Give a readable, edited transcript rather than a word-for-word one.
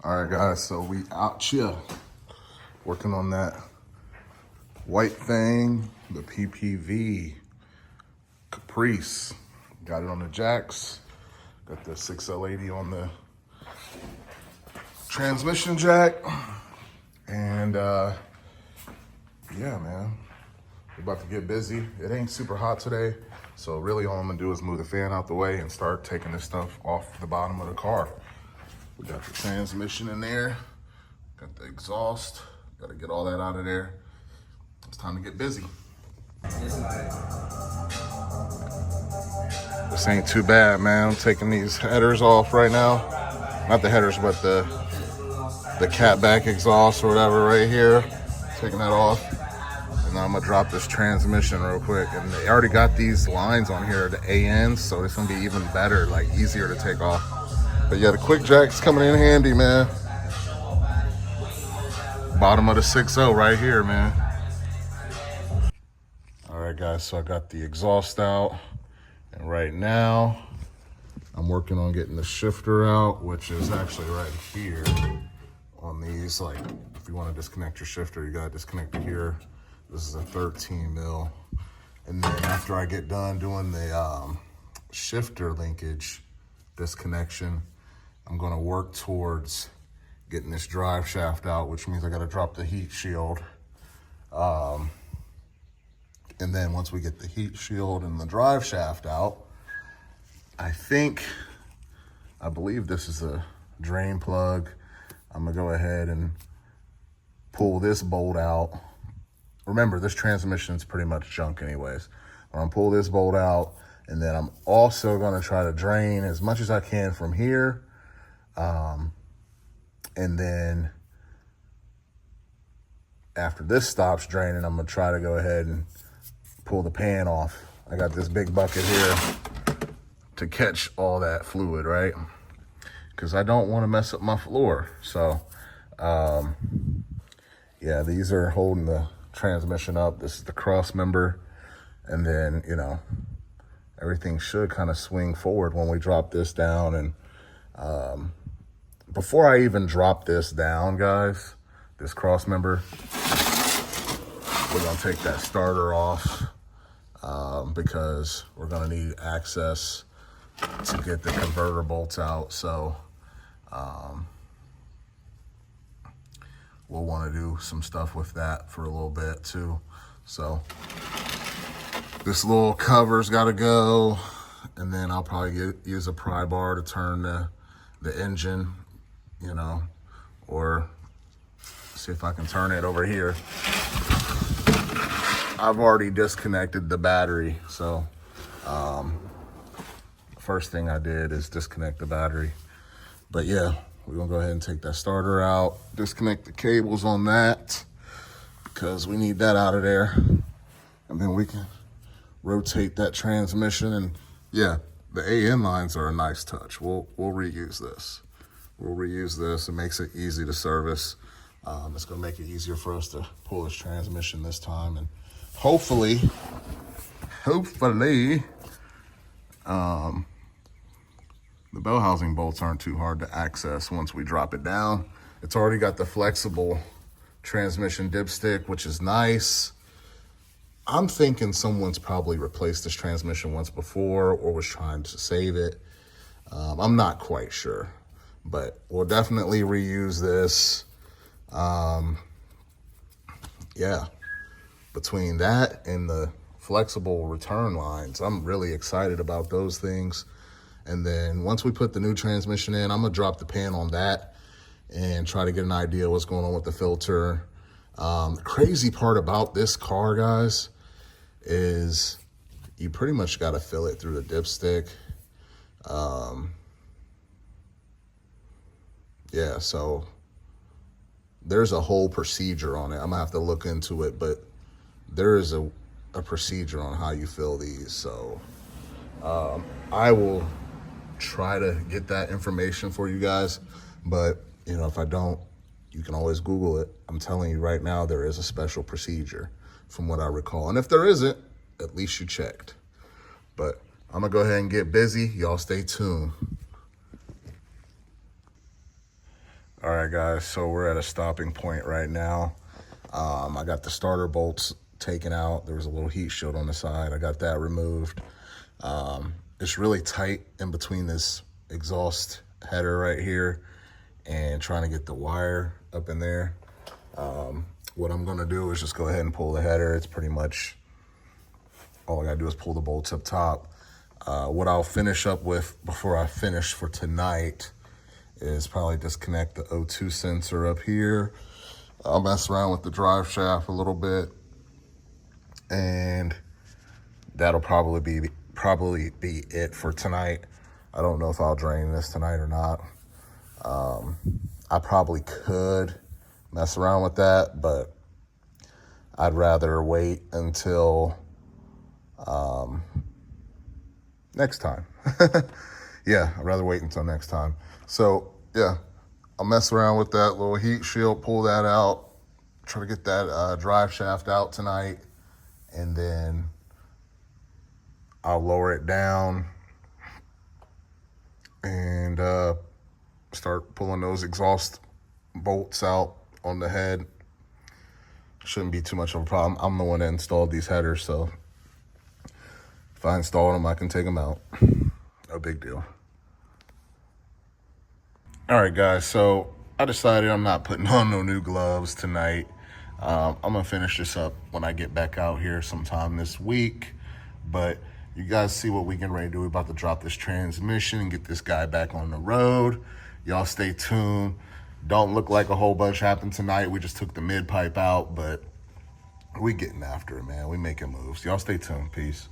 All right, guys, so we out here working on that white thing, the PPV Caprice. Got it on the jacks. Got the 6L80 on the transmission jack. And yeah, man, we're about to get busy. It ain't super hot today, so really all I'm gonna do is move the fan out the way and start taking this stuff off the bottom of the car. We got the transmission in there, got the exhaust, got to get all that out of there. It's time to get busy. This ain't too bad, man. I'm taking these headers off right now. Not the headers, but the catback exhaust or whatever right here. Taking that off. And then I'm gonna drop this transmission real quick. And they already got these lines on here, the ANs, so it's gonna be even better, like easier to take off. But yeah, the quick jack's coming in handy, man. Bottom of the 6.0 right here, man. All right, guys, so I got the exhaust out. And right now, I'm working on getting the shifter out, which is actually right here on these. Like, if you want to disconnect your shifter, you got to disconnect it here. This is a 13 mil. And then after I get done doing the shifter linkage disconnection, I'm gonna work towards getting this drive shaft out, which means I gotta drop the heat shield. And then once we get the heat shield and the drive shaft out, I believe this is a drain plug. I'm gonna go ahead and pull this bolt out. Remember, this transmission is pretty much junk anyways. I'm gonna pull this bolt out, and then I'm also gonna try to drain as much as I can from here. And then after this stops draining, I'm gonna try to go ahead and pull the pan off. I got this big bucket here to catch all that fluid, right? Because I don't want to mess up my floor. So, yeah, these are holding the transmission up. This is the cross member. And then, you know, everything should kind of swing forward when we drop this down. And before I even drop this down, guys, this cross member, we're gonna take that starter off because we're gonna need access to get the converter bolts out. So we'll wanna do some stuff with that for a little bit too. So this little cover's gotta go, and then I'll probably use a pry bar to turn the engine, you know, or see if I can turn it over here. I've already disconnected the battery, so first thing I did is disconnect the battery. But yeah, we're gonna go ahead and take that starter out, disconnect the cables on that, because we need that out of there. And then we can rotate that transmission. And yeah, the AN lines are a nice touch. We'll reuse this. We'll reuse this. It makes it easy to service. It's gonna make it easier for us to pull this transmission this time. And hopefully, the bell housing bolts aren't too hard to access once we drop it down. It's already got the flexible transmission dipstick, which is nice. I'm thinking someone's probably replaced this transmission once before or was trying to save it. I'm not quite sure, but we'll definitely reuse this. Yeah, between that and the flexible return lines, I'm really excited about those things. And then once we put the new transmission in, I'm gonna drop the pan on that and try to get an idea what's going on with the filter. The crazy part about this car, guys, is you pretty much got to fill it through the dipstick. Yeah, so there's a whole procedure on it. I'm gonna have to look into it, but there is a procedure on how you fill these. So I will try to get that information for you guys, but you know, if I don't, you can always Google it. I'm telling you right now, there is a special procedure from what I recall. And if there isn't, at least you checked. But I'm gonna go ahead and get busy. Y'all stay tuned. All right, guys, so we're at a stopping point right now. I got the starter bolts taken out. There was a little heat shield on the side. I got that removed. It's really tight in between this exhaust header right here and trying to get the wire up in there. What I'm gonna do is just go ahead and pull the header. It's pretty much all I gotta do is pull the bolts up top. What I'll finish up with before I finish for tonight is probably disconnect the O2 sensor up here. I'll mess around with the drive shaft a little bit, and that'll probably be it for tonight. I don't know if I'll drain this tonight or not. I probably could mess around with that, but I'd rather wait until next time. Yeah, I'd rather wait until next time. So yeah, I'll mess around with that little heat shield, pull that out, try to get that drive shaft out tonight, and then I'll lower it down and start pulling those exhaust bolts out on the head. Shouldn't be too much of a problem. I'm the one that installed these headers, so if I installed them, I can take them out. No big deal. All right, guys, so I decided I'm not putting on no new gloves tonight. I'm gonna finish this up when I get back out here sometime this week, but you guys see what we getting ready to do. We're about to drop this transmission and get this guy back on the road. Y'all stay tuned. Don't look like a whole bunch happened tonight. We just took the mid pipe out, but we getting after it, man. We making moves. Y'all stay tuned. Peace.